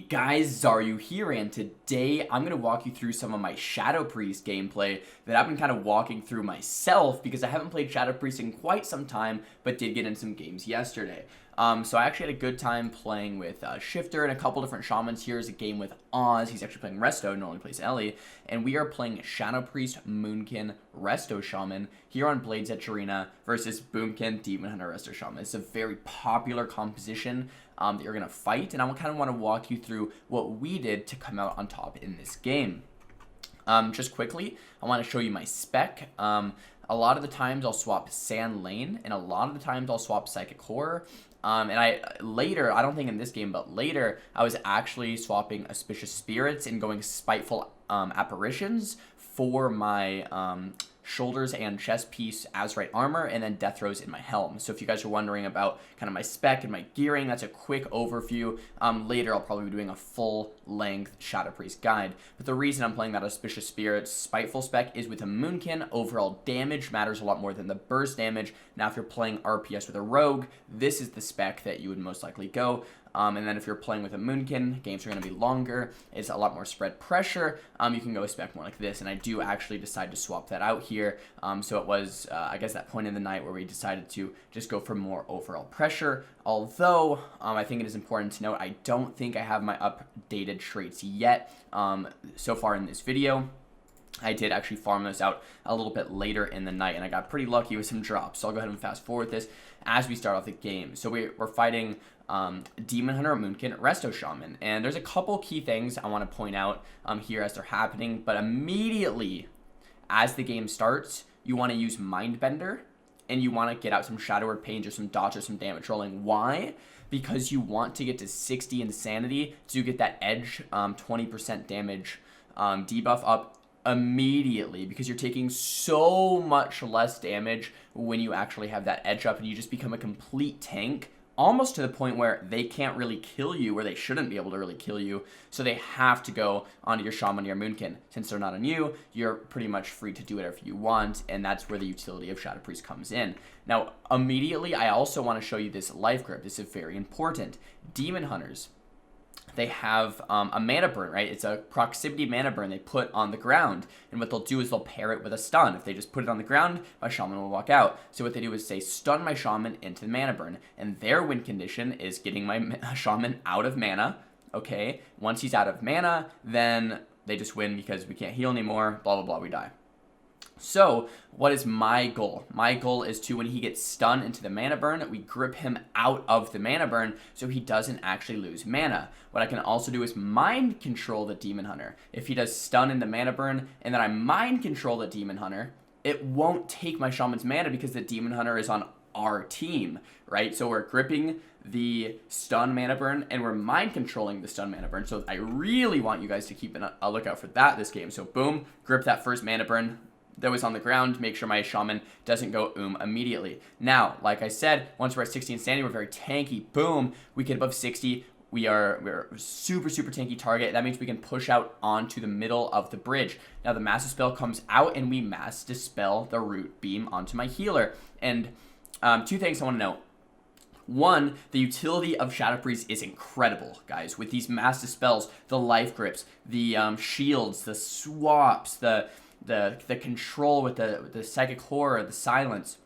Hey guys, Xaryu here, and today I'm going to walk you through some of my Shadow Priest gameplay that I've been kind of walking through myself because I haven't played Shadow Priest in quite some time, but did get in some games yesterday. So I actually had a good time playing with Shifter and a couple different Shamans. Here's a game with Oz. He's actually playing Resto, normally plays Ellie. And we are playing Shadow Priest, Moonkin, Resto Shaman here on Blades Edge Arena versus Boomkin, Demon Hunter, Resto Shaman. It's a very popular composition that you're going to fight. And I kind of want to walk you through what we did to come out on top in this game. Just quickly, I want to show you my spec. A lot of the times I'll swap Sand Lane, and a lot of the times I'll swap Psychic Horror. And I don't think in this game, but later, I was actually swapping Auspicious Spirits and going Spiteful Apparitions for my shoulders and chest piece Azurite armor, and then Death Throes in my helm. So if you guys are wondering about kind of my spec and my gearing, that's a quick overview. Later, I'll probably be doing a full-length Shadow Priest guide. But the reason I'm playing that Auspicious Spirits Spiteful spec is with a Moonkin, overall damage matters a lot more than the burst damage. Now, if you're playing RPS with a Rogue, this is the spec that you would most likely go. And then if you're playing with a Moonkin, games are going to be longer. It's a lot more spread pressure. You can go a spec more like this. And I do actually decide to swap that out here. So it was, I guess, that point in the night where we decided to just go for more overall pressure. Although, I think it is important to note, I don't think I have my updated traits yet so far in this video. I did actually farm those out a little bit later in the night, and I got pretty lucky with some drops. So I'll go ahead and fast forward this as we start off the game. So we're fighting Demon Hunter, Moonkin, Resto Shaman. And there's a couple key things I want to point out here as they're happening. But immediately as the game starts, you want to use Mindbender, and you want to get out some Shadow Word Pains or some dots or some damage rolling. Why? Because you want to get to 60 Insanity to get that edge 20% damage debuff up immediately, because you're taking so much less damage when you actually have that edge up, and you just become a complete tank, almost to the point where they can't really kill you, or they shouldn't be able to really kill you, so they have to go onto your Shaman or your Moonkin. Since they're not on you, you're pretty much free to do whatever you want, and that's where the utility of Shadow Priest comes in. Now, immediately, I also want to show you this life grip. This is very important. Demon Hunters, they have a mana burn, right? It's a proximity mana burn they put on the ground. And what they'll do is they'll pair it with a stun. If they just put it on the ground, my shaman will walk out. So what they do is say, stun my shaman into the mana burn. And their win condition is getting my shaman out of mana, okay? Once he's out of mana, then they just win because we can't heal anymore, blah, blah, blah, we die. So, what is my goal? My goal is to, when he gets stunned into the mana burn, we grip him out of the mana burn so he doesn't actually lose mana. What I can also do is mind control the Demon Hunter. If he does stun in the mana burn, and then I mind control the Demon Hunter, it won't take my shaman's mana because the Demon Hunter is on our team, right? So we're gripping the stun mana burn, and we're mind controlling the stun mana burn. So I really want you guys to keep a lookout for that this game. So boom, grip that first mana burn that was on the ground, make sure my shaman doesn't go immediately. Now, like I said, once we're at 60 Insanity, we're very tanky. Boom, we get above 60. We're super, super tanky target. That means we can push out onto the middle of the bridge. Now, the Mass Dispel comes out, and we Mass Dispel the Root Beam onto my healer. And two things I want to note. One, the utility of Shadow Priest is incredible, guys. With these Mass Dispels, the life grips, the shields, the swaps, the control with the Psychic Horror, the silence.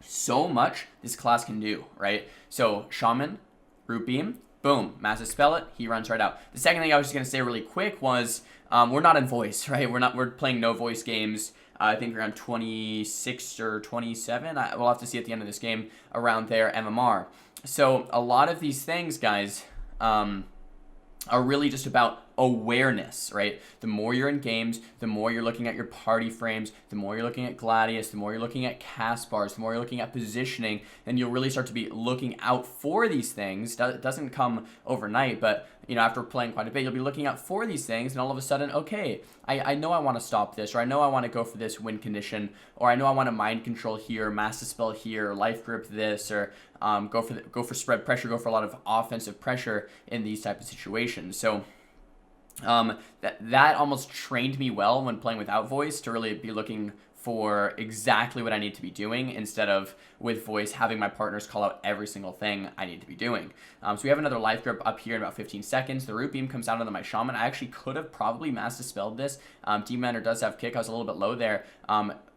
So much this class can do, right? So, Shaman, Root Beam, boom, Massive Spell it, he runs right out. The second thing I was just going to say really quick was, we're not in voice, right? We're playing no voice games. I think around 26 or 27. We'll have to see at the end of this game around there, MMR. So, a lot of these things, guys, are really just about awareness, right? The more you're in games, the more you're looking at your party frames, the more you're looking at Gladius, the more you're looking at cast bars, the more you're looking at positioning, and you'll really start to be looking out for these things. It doesn't come overnight, but you know, after playing quite a bit, you'll be looking out for these things, and all of a sudden, okay, I know I want to stop this, or I know I want to go for this win condition, or I know I want to mind control here, Mass Dispel here, or life grip this, or go for spread pressure, go for a lot of offensive pressure in these type of situations. So that almost trained me well when playing without voice to really be looking for exactly what I need to be doing instead of with voice having my partners call out every single thing I need to be doing. So we have another life grip up here in about 15 seconds. The root beam comes down onto my shaman. I actually could have probably mass dispelled this. Demon Hunter does have kick. I was a little bit low there.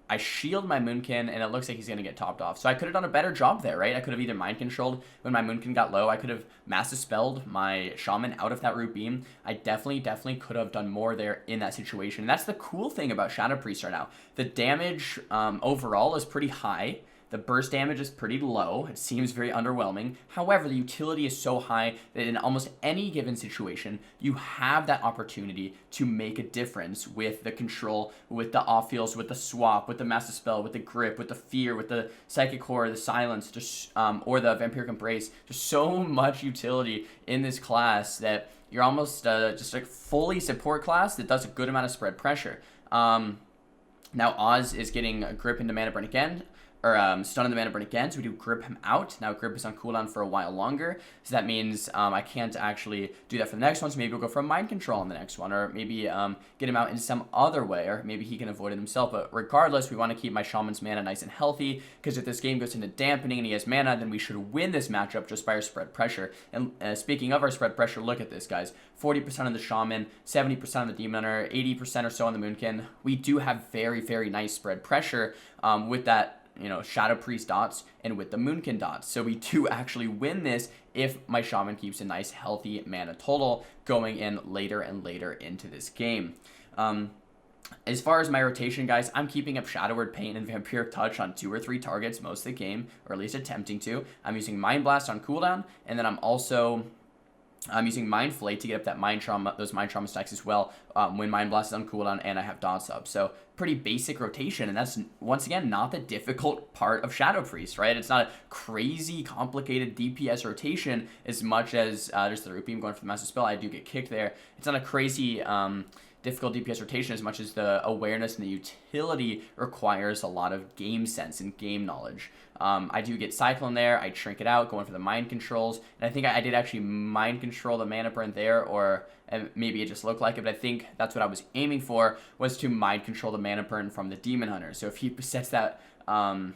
I shield my Moonkin, and it looks like he's going to get topped off. So I could have done a better job there, right? I could have either mind controlled when my Moonkin got low. I could have mass dispelled my Shaman out of that root beam. I definitely could have done more there in that situation. And that's the cool thing about Shadow Priest right now. The damage overall is pretty high. The burst damage is pretty low. It seems very underwhelming. However, the utility is so high that in almost any given situation, you have that opportunity to make a difference with the control, with the off-feels, with the swap, with the Master Spell, with the grip, with the fear, with the Psychic Core, the silence, just, or the Vampiric Embrace. There's so much utility in this class that you're almost just like fully support class that does a good amount of spread pressure. Now Oz is getting a grip into Mana Burn again. Or stun in the Mana Burn again, so we do grip him out. Now grip is on cooldown for a while longer, so that means I can't actually do that for the next one, so maybe we'll go for mind control on the next one, or maybe get him out in some other way, or maybe he can avoid it himself. But regardless, we want to keep my Shaman's mana nice and healthy, because if this game goes into dampening and he has mana, then we should win this matchup just by our spread pressure. And speaking of our spread pressure, look at this, guys. 40% of the Shaman, 70% of the Demon Hunter, 80% or so on the Moonkin. We do have very nice spread pressure with that, you know, Shadow Priest dots and with the Moonkin dots. So we do actually win this if my Shaman keeps a nice healthy mana total going in later and later into this game. As far as my rotation, guys, I'm keeping up Shadow Word Pain and Vampiric Touch on 2 or 3 targets most of the game, or at least attempting to. I'm using Mind Blast on cooldown, and then I'm using Mind Flay to get up that Mind Trauma, those Mind Trauma stacks as well when Mind Blast is on cooldown and I have dots up. So pretty basic rotation, and that's, once again, not the difficult part of Shadow Priest, right? It's not a crazy, complicated DPS rotation as much as just the Root Beam going for the Master Spell. I do get kicked there. It's not a crazy difficult DPS rotation as much as the awareness and the utility requires a lot of game sense and game knowledge. I do get Cyclone there. I shrink it out, going for the mind controls. And I think I did actually mind control the Mana Burn there, or maybe it just looked like it, but I think that's what I was aiming for, was to mind control the Mana Burn from the Demon Hunter. So if he sets that Mana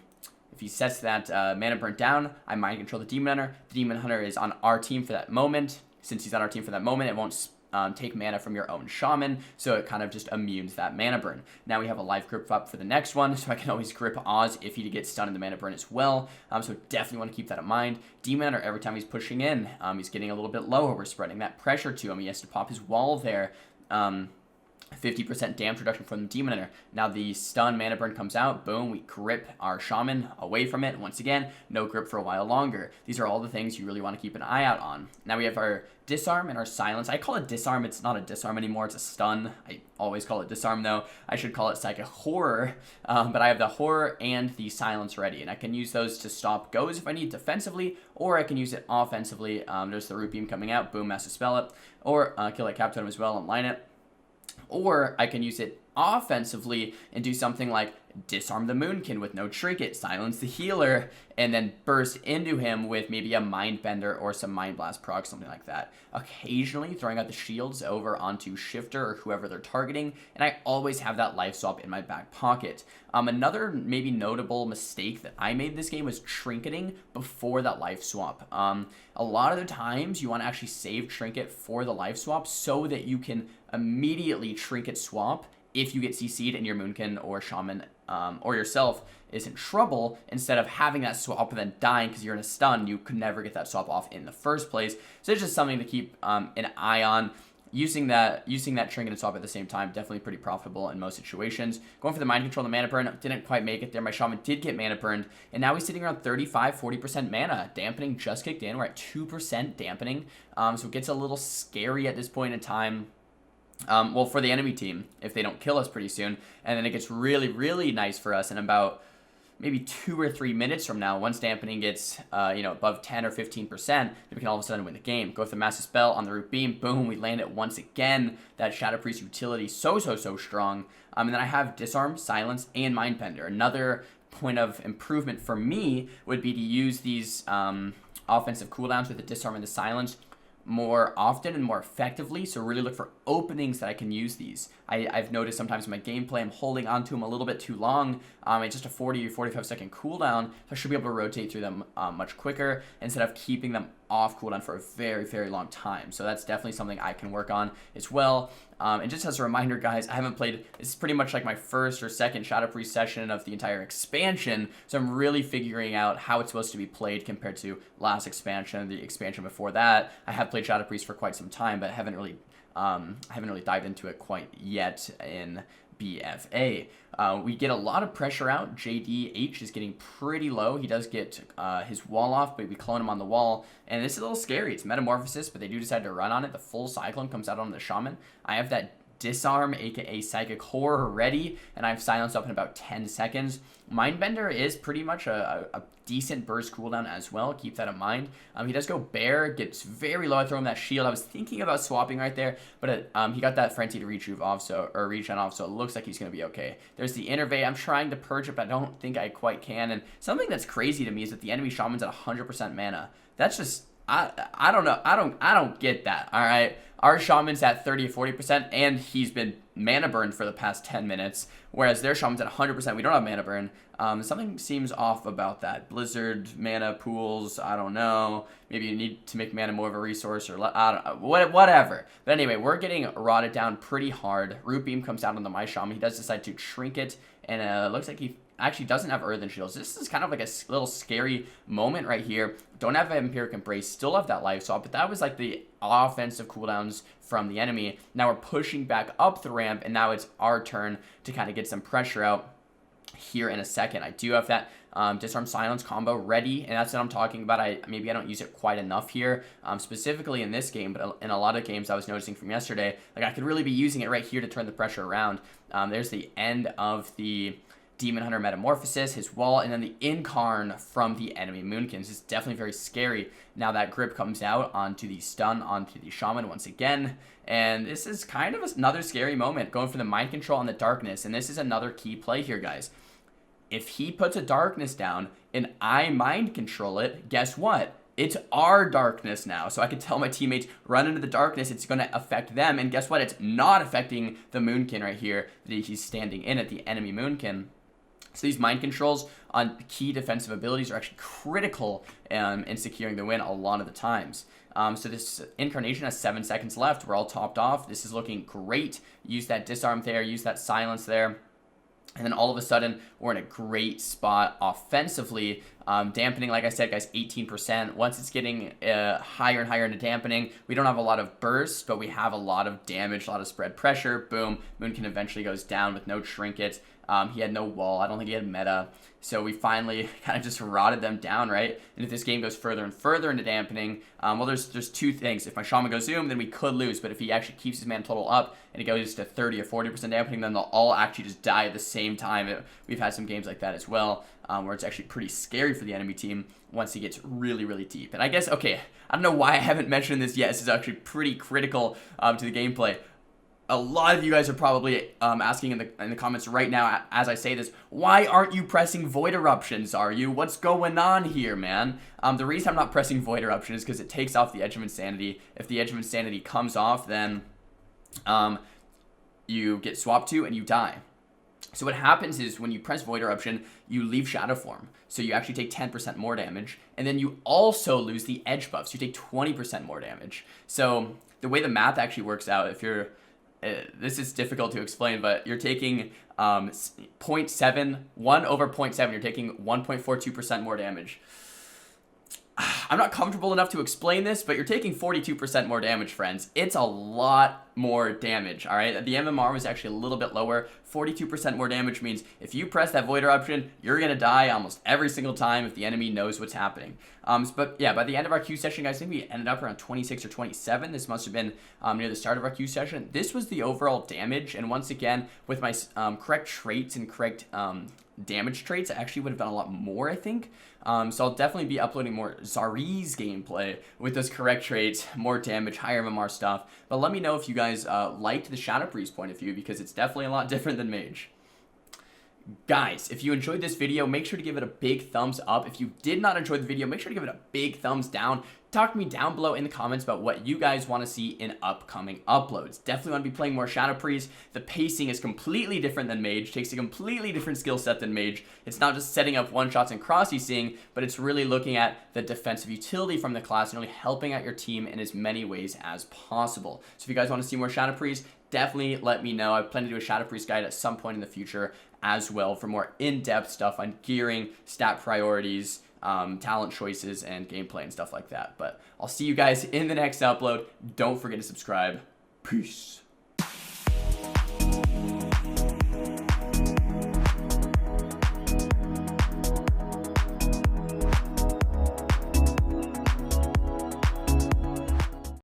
Burn down, I mind control the Demon Hunter. The Demon Hunter is on our team for that moment. Since he's on our team for that moment, it won't take mana from your own Shaman, so it kind of just immunes that Mana Burn. Now we have a life grip up for the next one, so I can always grip Oz if he gets stunned in the Mana Burn as well, so definitely want to keep that in mind. Demon Hunter, every time he's pushing in, he's getting a little bit lower. We're spreading that pressure to him. He has to pop his wall there. 50% damage reduction from the Demon Hunter. Now the stun Mana Burn comes out. Boom, we grip our Shaman away from it. Once again, no grip for a while longer. These are all the things you really want to keep an eye out on. Now we have our disarm and our silence. I call it disarm. It's not a disarm anymore. It's a stun. I always call it disarm, though. I should call it Psychic Horror. But I have the horror and the silence ready, and I can use those to stop goes if I need defensively, or I can use it offensively. There's the Root Beam coming out. Boom, Master Spell it. Or kill that Cap Totem as well and line it. Or I can use it offensively and do something like disarm the Moonkin with no trinket, silence the healer, and then burst into him with maybe a Mind Bender or some Mind Blast proc, something like that. Occasionally throwing out the shields over onto Shifter or whoever they're targeting, and I always have that life swap in my back pocket. Another maybe notable mistake that I made this game was trinketing before that life swap. A lot of the times you want to actually save trinket for the life swap so that you can immediately trinket swap if you get CC'd and your Moonkin or Shaman or yourself is in trouble, instead of having that swap and then dying because you're in a stun. You could never get that swap off in the first place. So it's just something to keep an eye on. Using that trinket and swap at the same time, definitely pretty profitable in most situations. Going for the mind control, the Mana Burn, didn't quite make it there. My Shaman did get Mana Burned, and now he's sitting around 35-40% mana. Dampening just kicked in. We're at 2% dampening, so it gets a little scary at this point in time. Well, for the enemy team, if they don't kill us pretty soon. And then it gets really nice for us in about maybe 2 or 3 minutes from now. Once dampening gets above 10 or 15%, then we can all of a sudden win the game. Go with the Massive Spell on the Root Beam. Boom, we land it once again. That Shadow Priest utility so strong. And then I have Disarm, Silence, and Mind Bender. Another point of improvement for me would be to use these offensive cooldowns with the Disarm and the Silence more often and more effectively, so really look for openings that I can use these. I've noticed sometimes in my gameplay I'm holding onto them a little bit too long. It's just a 40 or 45 second cooldown, so I should be able to rotate through them much quicker instead of keeping them off cooldown for a very, very long time. So that's definitely something I can work on as well. And just as a reminder, guys, I haven't played, this is pretty much like my first or second Shadow Priest session of the entire expansion, so I'm really figuring out how it's supposed to be played compared to last expansion, the expansion before that. I have played Shadow Priest for quite some time, but I haven't really dived into it quite yet in BFA. We get a lot of pressure out. JDH is getting pretty low. He does get his wall off, but we clone him on the wall. And this is a little scary. It's Metamorphosis, but they do decide to run on it. The full Cyclone comes out on the Shaman. I have that Disarm, aka Psychic Horror, ready, and I've silenced up in about 10 seconds. Mindbender is pretty much a decent burst cooldown as well. Keep that in mind. He does go Bear, gets very low. I throw him that shield. I was thinking about swapping right there, but he got that Frenzy to regen off, so it looks like he's going to be okay. There's the Innervate. I'm trying to purge it, but I don't think I quite can. And something that's crazy to me is that the enemy Shaman's at 100% mana. That's just, I don't know. I don't get that, all right? Our Shaman's at 30 or 40%, and he's been mana burned for the past 10 minutes, whereas their Shaman's at 100%. We don't have mana burn. Something seems off about that. Blizzard, mana pools, I don't know. Maybe you need to make mana more of a resource, or I don't know, whatever. But anyway, we're getting rotted down pretty hard. Root Beam comes out on the My Shaman. He does decide to Trinket, and looks like he actually doesn't have Earthen Shields. This is kind of like a little scary moment right here. Don't have Empiric Embrace, still have that life swap, but that was like the offensive cooldowns from the enemy. Now we're pushing back up the ramp, and now it's our turn to kind of get some pressure out here in a second. I do have that Disarm Silence combo ready, and that's what I'm talking about. Maybe I don't use it quite enough here, specifically in this game, but in a lot of games I was noticing from yesterday, like I could really be using it right here to turn the pressure around. There's the end of the Demon Hunter Metamorphosis, his wall, and then the Incarn from the enemy Moonkins. It's definitely very scary. Now that grip comes out onto the stun, onto the Shaman once again, and this is kind of another scary moment, going for the Mind Control on the Darkness, and this is another key play here, guys. If he puts a Darkness down, and I Mind Control it, guess what? It's our Darkness now, so I can tell my teammates, run into the Darkness, it's going to affect them, and guess what? It's not affecting the Moonkin right here that he's standing in at the enemy Moonkin. So these mind controls on key defensive abilities are actually critical in securing the win a lot of the times. So this Incarnation has 7 seconds left. We're all topped off. This is looking great. Use that Disarm there, use that Silence there. And then all of a sudden, we're in a great spot offensively. Dampening, like I said, guys, 18%. Once it's getting higher and higher into dampening, we don't have a lot of burst, but we have a lot of damage, a lot of spread pressure. Boom. Moonkin eventually goes down with no trinket. He had no wall. I don't think he had meta. So we finally kind of just rotted them down, right? And if this game goes further and further into dampening, well, there's two things. If my Shaman goes Zoom, then we could lose. But if he actually keeps his mana total up and it goes to 30 or 40% dampening, then they'll all actually just die at the same time. We've had some games like that as well, where it's actually pretty scary for the enemy team once he gets really, really deep. And I guess, okay, I don't know why I haven't mentioned this yet. This is actually pretty critical to the gameplay. A lot of you guys are probably asking in the comments right now as I say this, why aren't you pressing Void Eruption, Xaryu? What's going on here, man? The reason I'm not pressing Void Eruption is because it takes off the Edge of Insanity. If the Edge of Insanity comes off, then you get swapped to and you die. So what happens is when you press Void Eruption, you leave Shadow Form. So you actually take 10% more damage, and then you also lose the Edge buff. So you take 20% more damage. So the way the math actually works out, if you're this is difficult to explain, but you're taking 0.7, 1 over 0.7, you're taking 1.42% more damage. I'm not comfortable enough to explain this, but you're taking 42% more damage, friends. It's a lot more damage, all right? The MMR was actually a little bit lower. 42% more damage means if you press that Void Eruption, you're going to die almost every single time if the enemy knows what's happening. But yeah, by the end of our Q session, guys, I think we ended up around 26 or 27. This must have been near the start of our Q session. This was the overall damage, and once again, with my correct traits and correct damage traits, I actually would have done a lot more, I think. So I'll definitely be uploading more Xaryu's gameplay with those correct traits, more damage, higher MMR stuff. But let me know if you guys liked the Shadow Priest point of view, because it's definitely a lot different than Mage. Guys, if you enjoyed this video, make sure to give it a big thumbs up. If you did not enjoy the video, make sure to give it a big thumbs down. talk to me down below in the comments about what you guys want to see in upcoming uploads. Definitely want to be playing more Shadow Priest. The pacing is completely different than Mage, takes a completely different skill set than Mage. It's not just setting up one-shots and cross-CCing, but it's really looking at the defensive utility from the class and really helping out your team in as many ways as possible. So if you guys want to see more Shadow Priest, definitely let me know. I plan to do a Shadow Priest guide at some point in the future as well for more in-depth stuff on gearing, stat priorities, talent choices, and gameplay and stuff like that. But I'll see you guys in the next upload. Don't forget to subscribe. Peace.